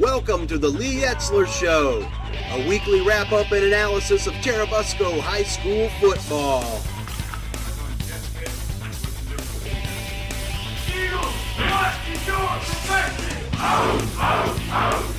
Welcome to the Lee Etzler Show, a weekly wrap-up and analysis of Churubusco High School Football. Eagles, what is your perspective? Out, out, out.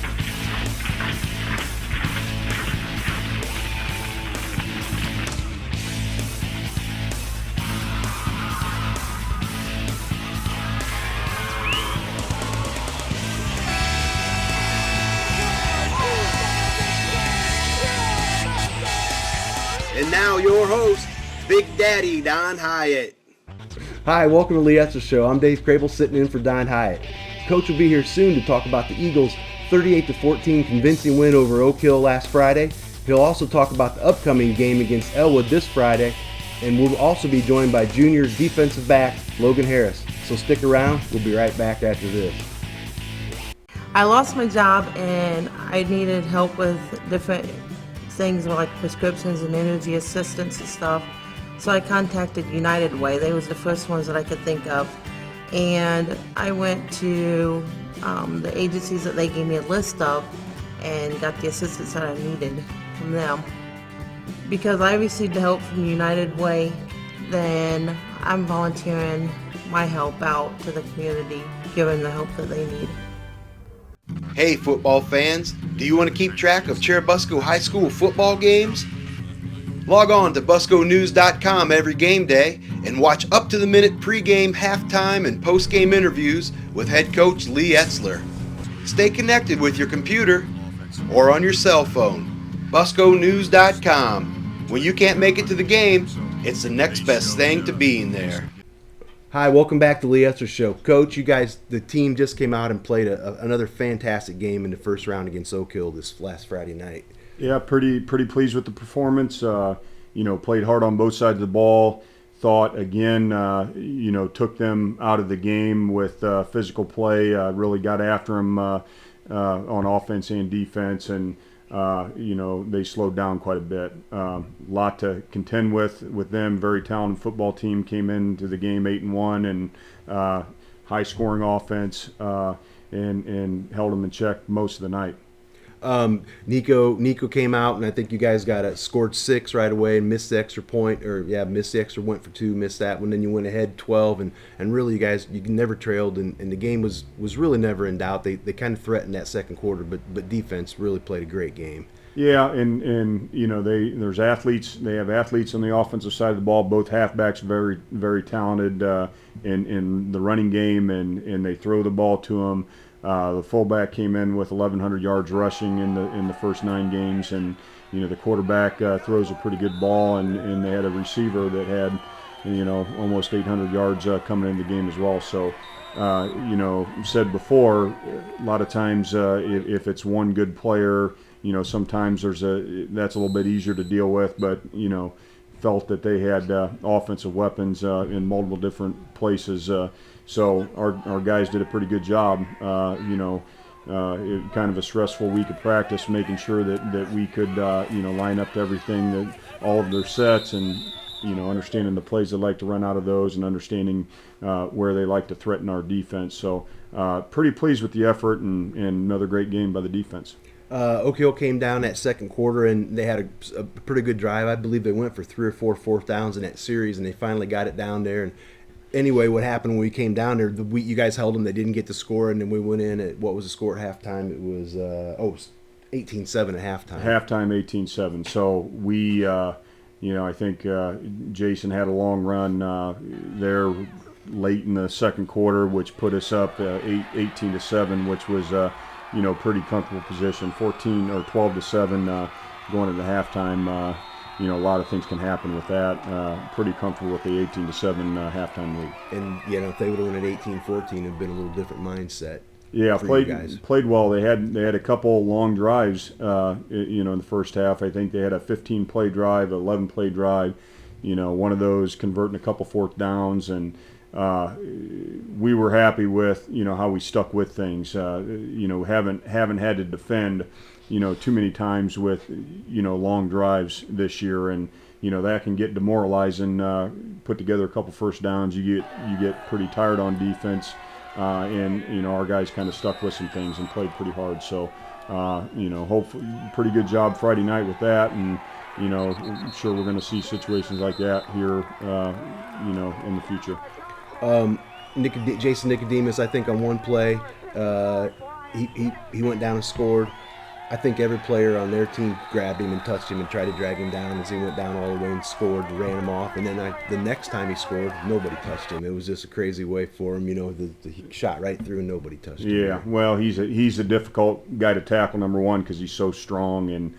And now your host, Big Daddy Don Hyatt. Hi, welcome to Lee Etzler Show. I'm Dave Crable sitting in for Don Hyatt. Coach will be here soon to talk about the Eagles' 38-14 convincing win over Oak Hill last Friday. He'll also talk about the upcoming game against Elwood this Friday, and we'll also be joined by junior defensive back Logan Harris. So stick around. We'll be right back after this. I lost my job and I needed help with different things like prescriptions and energy assistance and stuff. So I contacted United Way. They was the first ones that I could think of. And I went to the agencies that they gave me a list of and got the assistance that I needed from them. Because I received the help from United Way, then I'm volunteering my help out to the community, giving the help that they need. Hey football fans, do you want to keep track of Churubusco High School football games? Log on to busconews.com every game day and watch up-to-the-minute pregame, halftime, and postgame interviews with head coach Lee Etzler. Stay connected with your computer or on your cell phone. busconews.com. When you can't make it to the game, it's the next best thing to being there. Hi, welcome back to Lee Etzler Show. Coach, you guys, the team just came out and played another fantastic game in the first round against Oak Hill this last Friday night. Yeah, pretty pleased with the performance. Played hard on both sides of the ball. Thought again, took them out of the game with physical play. Really got after them on offense and defense, and they slowed down quite a bit. Lot to contend with them. Very talented football team. Came into the game 8-1 and high scoring offense, and held them in check most of the night. Nico came out, and I think you guys scored 6 right away and missed the extra point, missed the extra, went for 2, missed that one, then you went ahead 12, and really you never trailed, and the game was really never in doubt. They kind of threatened that second quarter, but defense really played a great game. Yeah, and there's athletes. They have athletes on the offensive side of the ball. Both halfbacks very very talented in the running game, and they throw the ball to them. The fullback came in with 1,100 yards rushing in the first 9 games, and the quarterback throws a pretty good ball, and they had a receiver that had almost 800 yards coming into the game as well. So said before, a lot of times if it's one good player, sometimes that's a little bit easier to deal with, but felt that they had offensive weapons in multiple different places. So our guys did a pretty good job. Kind of a stressful week of practice, making sure that we could line up to everything, that all of their sets, and understanding the plays they like to run out of those, and understanding where they like to threaten our defense. So pretty pleased with the effort, and another great game by the defense. Oak Hill came down that second quarter, and they had a pretty good drive. I believe they went for 3 or 4 fourth downs in that series, and they finally got it down there. And anyway, what happened when we came down there, you guys held them. They didn't get the score, and then we went in at, what was the score at halftime? It was 18-7 at halftime. Halftime 18-7. So we, I think Jason had a long run there late in the second quarter, which put us up 18-7, which was pretty comfortable position. 14 or 12-7 going into halftime. A lot of things can happen with that. Pretty comfortable with the 18-7 halftime lead. And if they would have won at 18-14, it'd been a little different mindset. Yeah, for you guys. Played well. They had a couple long drives. In the first half, I think they had a 15-play drive, 11-play drive. One of those converting a couple fourth downs, and we were happy with how we stuck with things. Haven't had to defend too many times with long drives this year, and that can get demoralizing. Put together a couple first downs, you get pretty tired on defense. and our guys kind of stuck with some things and played pretty hard. So hopefully pretty good job Friday night with that, and I'm sure we're going to see situations like that here in the future. Jason Nicodemus, I think on one play, he went down and scored. I think every player on their team grabbed him and touched him and tried to drag him down as he went down all the way and scored, ran him off. And then the next time he scored, nobody touched him. It was just a crazy way for him. He shot right through and nobody touched him. Yeah, well, he's a difficult guy to tackle, number one, because he's so strong. And,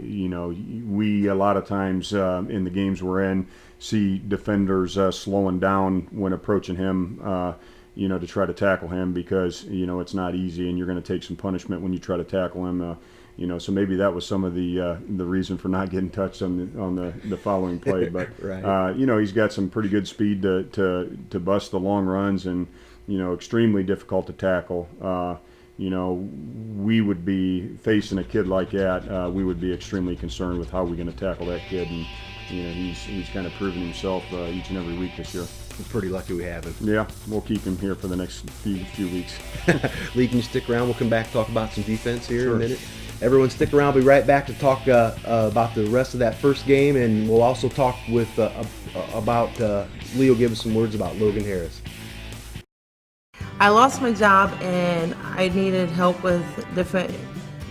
we a lot of times in the games we're in see defenders slowing down when approaching him, to try to tackle him because, it's not easy and you're going to take some punishment when you try to tackle him. So maybe that was some of the reason for not getting touched on the following play. But, right. He's got some pretty good speed to bust the long runs and, extremely difficult to tackle. We would be facing a kid like that. We would be extremely concerned with how we're going to tackle that kid. And, he's kind of proven himself each and every week this year. We're pretty lucky we have him. Yeah, we'll keep him here for the next few weeks. Lee, can you stick around? We'll come back and talk about some defense here Sure. in a minute. Everyone stick around. We'll be right back to talk about the rest of that first game, and we'll also talk with about Lee will give us some words about Logan Harris. I lost my job and I needed help with different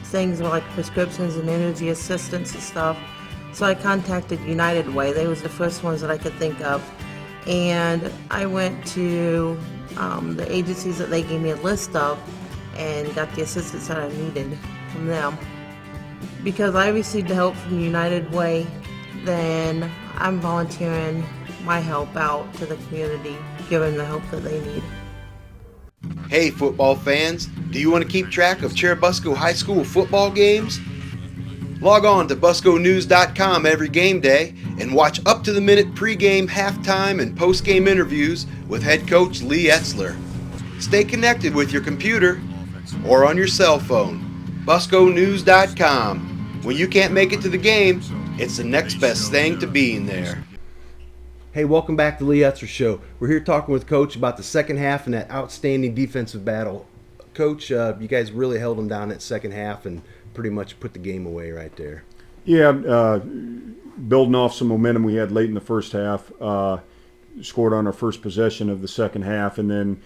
things like prescriptions and energy assistance and stuff. So I contacted United Way. They was the first ones that I could think of. And I went to the agencies that they gave me a list of and got the assistance that I needed from them. Because I received the help from United Way, then I'm volunteering my help out to the community, giving the help that they need. Hey football fans, do you want to keep track of Churubusco High School football games? Log on to busconews.com every game day and watch up-to-the-minute pregame, halftime, and postgame interviews with head coach Lee Etzler. Stay connected with your computer or on your cell phone. busconews.com. When you can't make it to the game, it's the next best thing to being there. Hey, welcome back to Lee Etzler Show. We're here talking with Coach about the second half and that outstanding defensive battle. Coach, you guys really held them down that second half and pretty much put the game away right there. Yeah, building off some momentum we had late in the first half, scored on our first possession of the second half, and then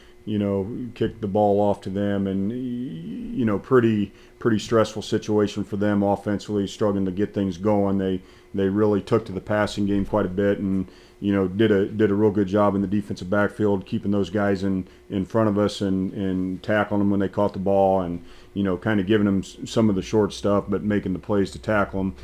kicked the ball off to them, and pretty stressful situation for them offensively, struggling to get things going. They really took to the passing game quite a bit, and did a real good job in the defensive backfield, keeping those guys in front of us and tackling them when they caught the ball, and kind of giving them some of the short stuff, but making the plays to tackle them.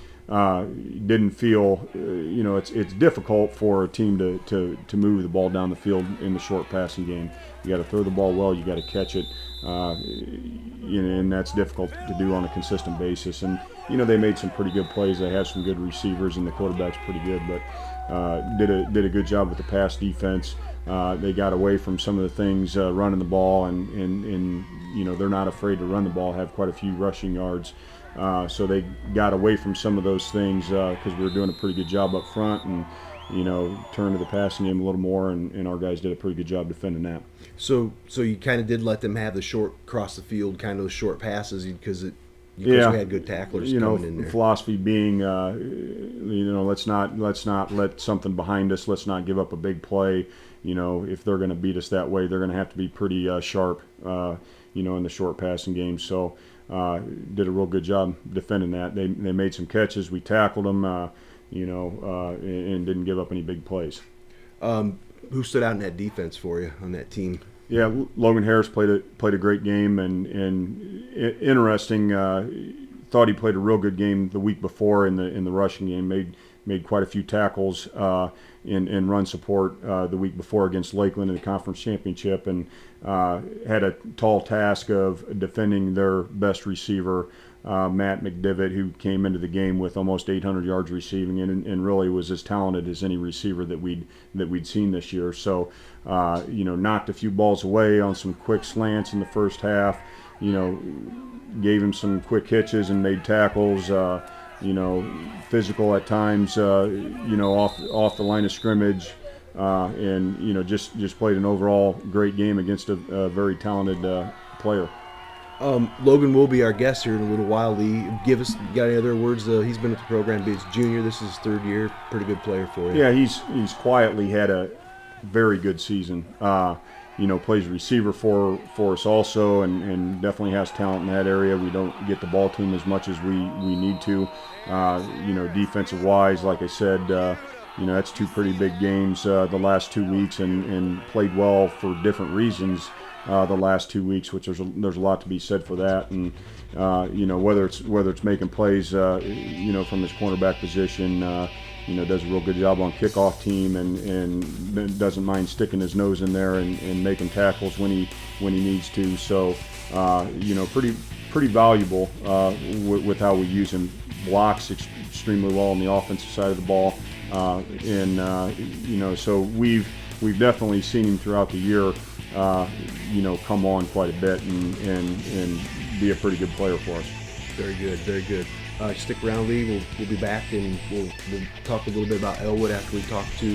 Didn't feel, it's difficult for a team to move the ball down the field in the short passing game. You got to throw the ball well, you got to catch it, and that's difficult to do on a consistent basis. And they made some pretty good plays. They have some good receivers, and the quarterback's pretty good, but did a good job with the pass defense. They got away from some of the things running the ball, and they're not afraid to run the ball, have quite a few rushing yards. So they got away from some of those things because we were doing a pretty good job up front, and turned to the passing game a little more, and our guys did a pretty good job defending that. So you kind of did let them have the short cross the field, kind of those short passes because we had good tacklers coming in there. Philosophy being, let's not let something behind us. Let's not give up a big play. If they're going to beat us that way, they're going to have to be pretty sharp, in the short passing game. So did a real good job defending that. They made some catches. We tackled them, and didn't give up any big plays. Who stood out in that defense for you on that team? Yeah, Logan Harris played a great game, and interesting. Thought he played a real good game the week before in the rushing game. Made quite a few tackles in run support the week before against Lakeland in the conference championship, and had a tall task of defending their best receiver, Matt McDivitt, who came into the game with almost 800 yards receiving, and really was as talented as any receiver that we'd seen this year. So, knocked a few balls away on some quick slants in the first half. Gave him some quick hitches and made tackles. Physical at times. Off the line of scrimmage. and just played an overall great game against a very talented player. Logan will be our guest here in a little while. Lee, you got any other words? He's been with the program, but he's junior. This is his third year. Pretty good player for you. Yeah, he's quietly had a very good season. Plays receiver for us also, and definitely has talent in that area. We don't get the ball to him as much as we need to. Defensive wise, like I said, that's two pretty big games the last 2 weeks, and played well for different reasons the last 2 weeks, which there's a lot to be said for that. And whether it's making plays, from his cornerback position. Does a real good job on kickoff team, and doesn't mind sticking his nose in there and making tackles when he needs to. So, pretty valuable with how we use him. Blocks extremely well on the offensive side of the ball, so we've definitely seen him throughout the year, come on quite a bit and be a pretty good player for us. Very good, very good. Stick around, Lee. We'll be back, and we'll talk a little bit about Elwood after we talk to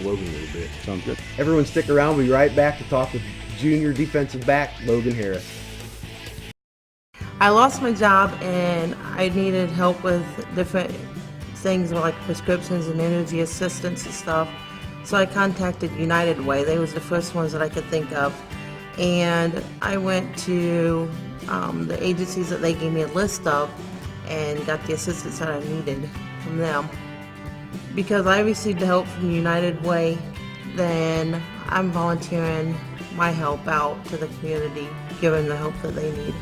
Logan a little bit. Sounds good. Everyone, stick around. We'll be right back to talk with junior defensive back Logan Harris. I lost my job and I needed help with different things like prescriptions and energy assistance and stuff. So I contacted United Way. They was the first ones that I could think of. And I went to the agencies that they gave me a list of and got the assistance that I needed from them. Because I received the help from United Way, then I'm volunteering my help out to the community, giving the help that they need.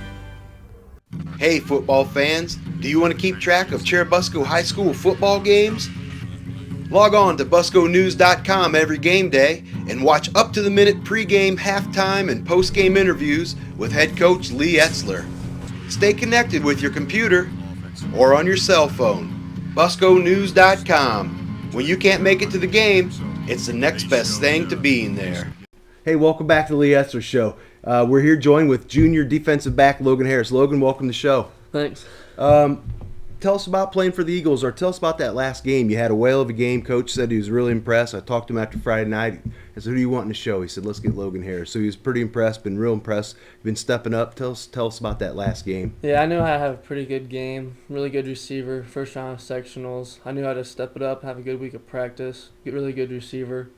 Hey football fans, do you want to keep track of Churubusco High School football games? Log on to busconews.com every game day and watch up-to-the-minute pregame, halftime, and postgame interviews with head coach Lee Etzler. Stay connected with your computer or on your cell phone. busconews.com. When you can't make it to the game, it's the next best thing to being there. Hey, welcome back to the Lee Etzler Show. We're here joined with junior defensive back Logan Harris. Logan, welcome to the show. Thanks. Tell us about playing for the Eagles, or tell us about that last game. You had a whale of a game. Coach said he was really impressed. I talked to him after Friday night. I said, who do you want in the show? He said, let's get Logan Harris. So he was pretty impressed, been real impressed. Been stepping up. Tell us about that last game. Yeah, I knew I had a pretty good game, really good receiver, first round of sectionals. I knew how to step it up, have a good week of practice, get really good receiver.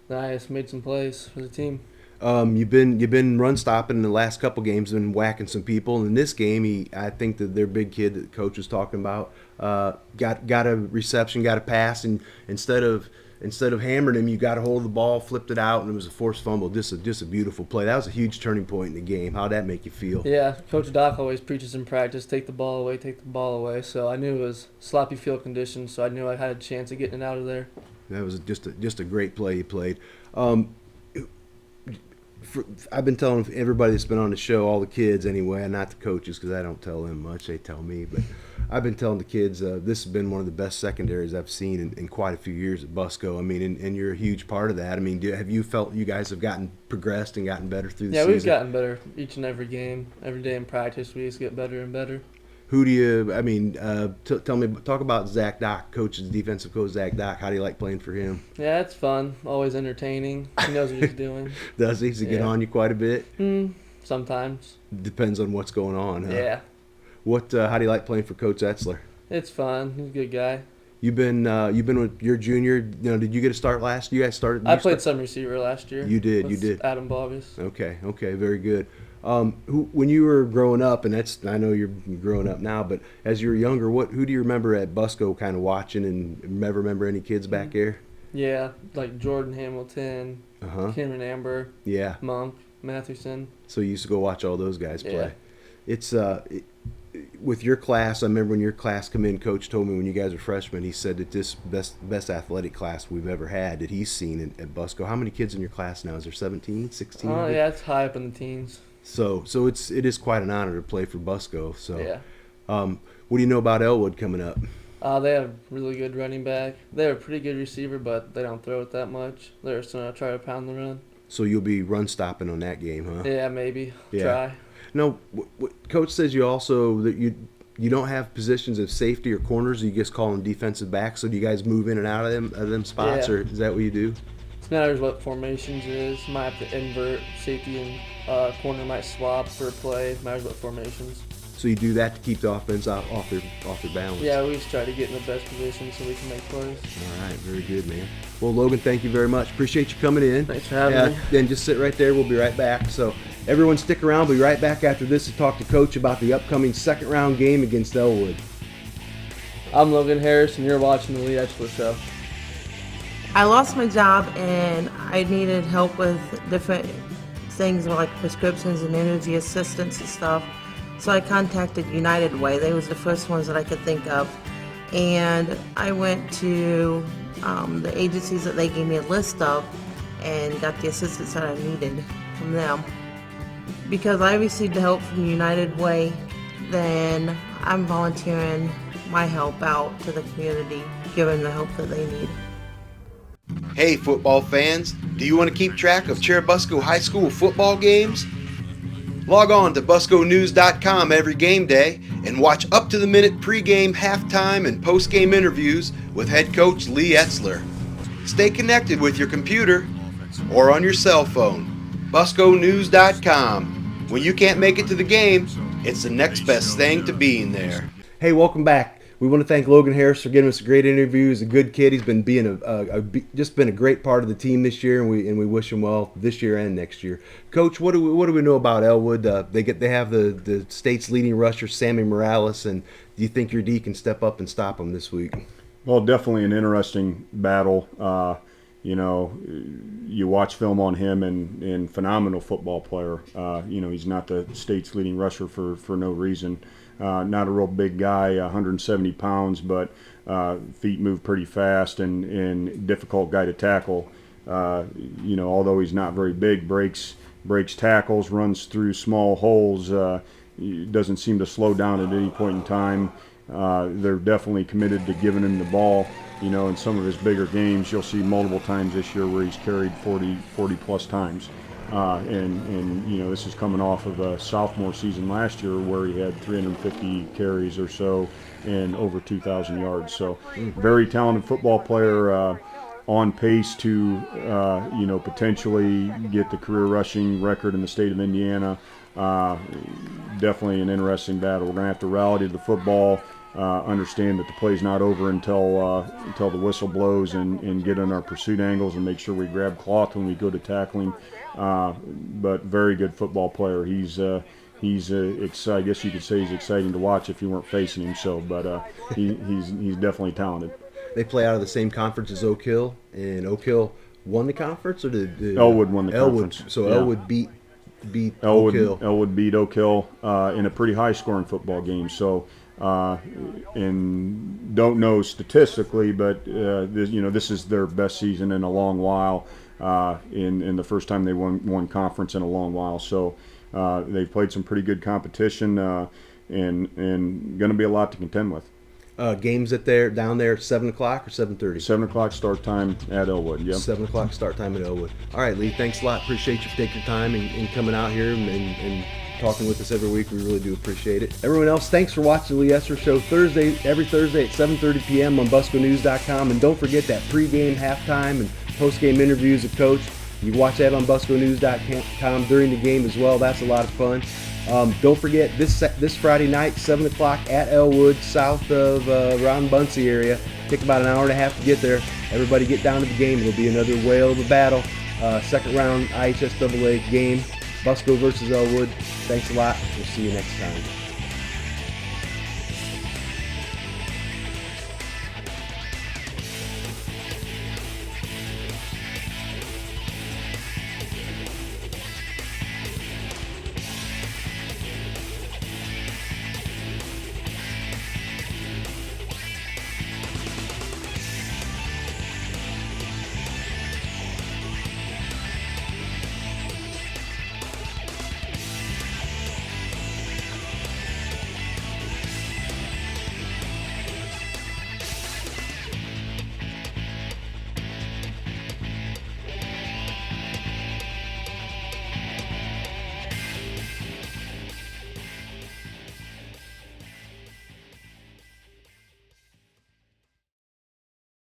Then I just made some plays for the team. You've been run stopping in the last couple games, been whacking some people. And in this game, I think that their big kid that the coach was talking about got a reception, got a pass, and instead of hammering him, you got a hold of the ball, flipped it out, and it was a forced fumble. Just a beautiful play. That was a huge turning point in the game. How'd that make you feel? Yeah, Coach Doc always preaches in practice, take the ball away. So I knew it was sloppy field conditions, so I knew I had a chance of getting it out of there. That was just a great play you played. I've been telling everybody that's been on the show, all the kids anyway, not the coaches because I don't tell them much, they tell me, but I've been telling the kids this has been one of the best secondaries I've seen in quite a few years at Busco. I mean, and you're a huge part of that. I mean, have you felt you guys have progressed and gotten better through the season? Yeah, we've gotten better each and every game. Every day in practice, we just get better and better. Who do you, I mean, talk about Zach Dock, defensive coach Zach Dock. How do you like playing for him? Yeah, it's fun. Always entertaining. He knows what he's doing. Does he? Does he get on you quite a bit? Sometimes. Depends on what's going on, huh? Yeah. How do you like playing for Coach Etzler? It's fun. He's a good guy. You've been with your junior. Did you get a start last? You guys started. I played some receiver last year. You did. You did. Adam Bovis. Okay. Very good. When you were growing up, and I know you're growing up now, but as you were younger, who do you remember at Busco kind of watching, and remember any kids back there? Yeah, like Jordan Hamilton, Cameron Amber, yeah, Monk, Mathewson. So you used to go watch all those guys play. Yeah. It's with your class. I remember when your class come in, Coach told me when you guys were freshmen, he said that this best athletic class we've ever had that he's seen at Busco. How many kids in your class now? Is there 17, 16? Oh yeah, it's high up in the teens. So it is quite an honor to play for Busco. So yeah. What do you know about Elwood coming up? They have really good running back. They're a pretty good receiver, but they don't throw it that much. They're just gonna try to pound the run. So you'll be run stopping on that game, huh? Yeah, maybe. Yeah. Try. No, what Coach says you also that you don't have positions of safety or corners. You just call them defensive backs. So do you guys move in and out of them spots, Yeah. or is that what you do? It matters what formations it is. Might have to invert. Safety and corner might swap for a play. It matters what formations. So you do that to keep the offense off their balance. Yeah, we just try to get in the best position so we can make plays. All right, very good, man. Well, Logan, thank you very much. Appreciate you coming in. Thanks for having me. Then just sit right there. We'll be right back. So everyone stick around. We'll be right back after this to talk to Coach about the upcoming second round game against Elwood. I'm Logan Harris, and you're watching the Lee Etzler Show. I lost my job and I needed help with different things like prescriptions and energy assistance and stuff. So I contacted United Way. They was the first ones that I could think of. And I went to the agencies that they gave me a list of and got the assistance that I needed from them. Because I received the help from United Way, then I'm volunteering my help out to the community, giving the help that they need. Hey football fans, do you want to keep track of Churubusco High School football games? Log on to busconews.com every game day and watch up-to-the-minute pregame, halftime, and postgame interviews with head coach Lee Etzler. Stay connected with your computer or on your cell phone. busconews.com. When you can't make it to the game, it's the next best thing to being there. Hey, welcome back. We want to thank Logan Harris for giving us a great interview. He's a good kid. He's been being just been a great part of the team this year, and we wish him well this year and next year. Coach, what do we know about Elwood? They have the state's leading rusher, Sammy Morales, and do you think your D can step up and stop him this week? Well, definitely an interesting battle. You watch film on him, and phenomenal football player. He's not the state's leading rusher for no reason. Not a real big guy, 170 pounds, but feet move pretty fast and difficult guy to tackle. Although he's not very big, breaks tackles, runs through small holes, doesn't seem to slow down at any point in time. They're definitely committed to giving him the ball. In some of his bigger games, you'll see multiple times this year where he's carried 40 plus times. This is coming off of a sophomore season last year where he had 350 carries or so and over 2,000 yards. So very talented football player, on pace to potentially get the career rushing record in the state of Indiana. Definitely an interesting battle. We're going to have to rally to the football. Understand that the play's not over until the whistle blows, and get in our pursuit angles and make sure we grab cloth when we go to tackling. But very good football player. He's I guess you could say he's exciting to watch if you weren't facing him. So, but he's definitely talented. They play out of the same conference as Oak Hill, and Oak Hill won the conference, or did Elwood won the conference? So yeah. Elwood beat Oak Hill. Elwood beat Oak Hill in a pretty high-scoring football game. So. And don't know statistically, but this is their best season in a long while, in the first time they won conference in a long while. So they've played some pretty good competition, and going to be a lot to contend with. Games down there 7 o'clock or 7:30? 7 o'clock start time at Elwood. Yep. 7 o'clock start time at Elwood. All right, Lee. Thanks a lot. Appreciate you for taking your time and coming out here and talking with us every week. We really do appreciate it. Everyone else, thanks for watching the Lee Etzler Show every Thursday at 7:30 p.m. on busconews.com. And don't forget that pregame, halftime, and postgame interviews of Coach. You can watch that on busconews.com during the game as well. That's a lot of fun. Don't forget this Friday night, 7 o'clock at Elwood, south of around Buncie area. Take about an hour and a half to get there. Everybody get down to the game. It'll be another whale of a battle. Second round IHSAA game. Busco versus Elwood. Thanks a lot. We'll see you next time.